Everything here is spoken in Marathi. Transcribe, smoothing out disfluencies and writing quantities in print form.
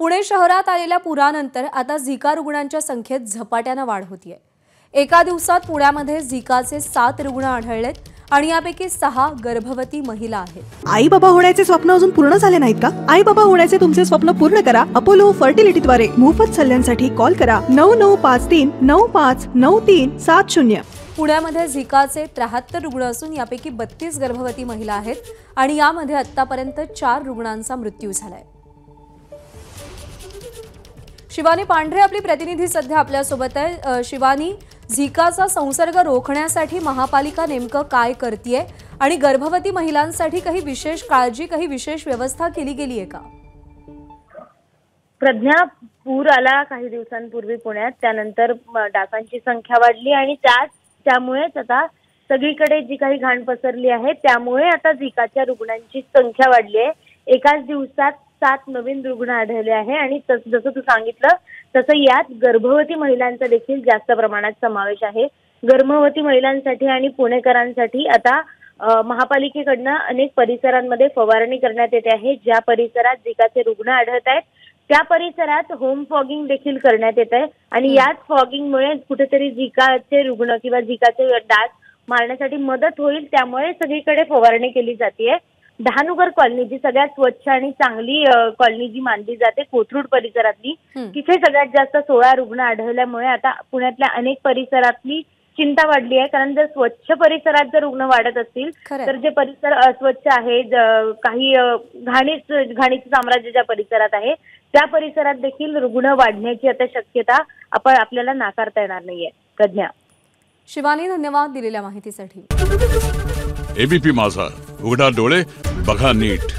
पुणे शहरात आलेल्या पुरानंतर आता झिका रुग्णांच्या संख्येत झपाट्याने वाढ होतीये। एका दिवसात पुण्यामध्ये झिकाचे 7 रुग्ण आढळलेत आणि यापैकी 6 गर्भवती महिला आहेत। आई बाबा होण्याचे स्वप्न अजून पूर्ण झाले नाहीत का? आई बाबा होण्याचे तुमचे स्वप्न पूर्ण करा अपोलो फर्टिलिटीद्वारे। मोफत सल्ल्यांसाठी कॉल करा 9953 959370। पुण्यामध्ये झिकाचे 73 रुग्ण असून यापैकी 32 गर्भवती महिला आहेत आणि यामध्ये आतापर्यंत 4 रुग्णांचा मृत्यू झालाय। शिवानी पांढरे आपली प्रतिनिधी सध्या आपल्या सोबत आहे। शिवानी, झिकाचा संसर्ग रोखण्यासाठी महापालिका नेमकं काय करतेय आणि गर्भवती महिलांसाठी काही विशेष काळजी, काही विशेष व्यवस्था केली गेली आहे का? प्रज्ञा, पूर आला काही दिवसांपूर्वी पुण्यात, त्यानंतर डासांची संख्या वाढली आणि त्यामुळेच आता सगळीकडे जी काही घाण पसरली आहे त्यामुळे आता झिकाच्या रुग्णांची संख्या वाढली आहे। एकाच दिवसात 7 नवीन रुग्ण आढळले आहे आणि जसं तू सांगितलं तसं यात गर्भवती महिलांचा देखील जास्त प्रमाणात समावेश आहे। गर्भवती महिलांसाठी आणि पुणेकरांसाठी आता महापालिकेकडनं अनेक परिसरांमध्ये फवारणी करण्यात येते आहे। ज्या परिसरात झिकाचे रुग्ण आढळत आहेत त्या परिसरात होम फॉगिंग देखील करण्यात येत आहे आणि याच फॉगिंगमुळे कुठेतरी झिकाचे रुग्ण किंवा झिकाचे डास मारण्यासाठी मदत होईल, त्यामुळे सगळीकडे फवारणी केली जाते। डहाणूकर कॉलनी जी सगळ्यात स्वच्छ आणि चांगली कॉलनी जी मानली जाते कोथरूड परिसरातली, तिथे सगळ्यात जास्त 16 रुग्ण आढळल्यामुळे आता पुण्यातल्या अनेक परिसरातली चिंता वाढली आहे। कारण जर स्वच्छ परिसरात जर रुग्ण वाढत असतील तर जे परिसर अस्वच्छ आहे, काही घाणीचं साम्राज्य ज्या परिसरात आहे त्या परिसरात देखील रुग्ण वाढण्याची आता शक्यता आपल्याला नाकारता येणार नाहीये। प्रज्ञा, शिवानी, धन्यवाद दिलेल्या माहितीसाठी। एबीपी माझा, उघडा डोळे बघा नीट।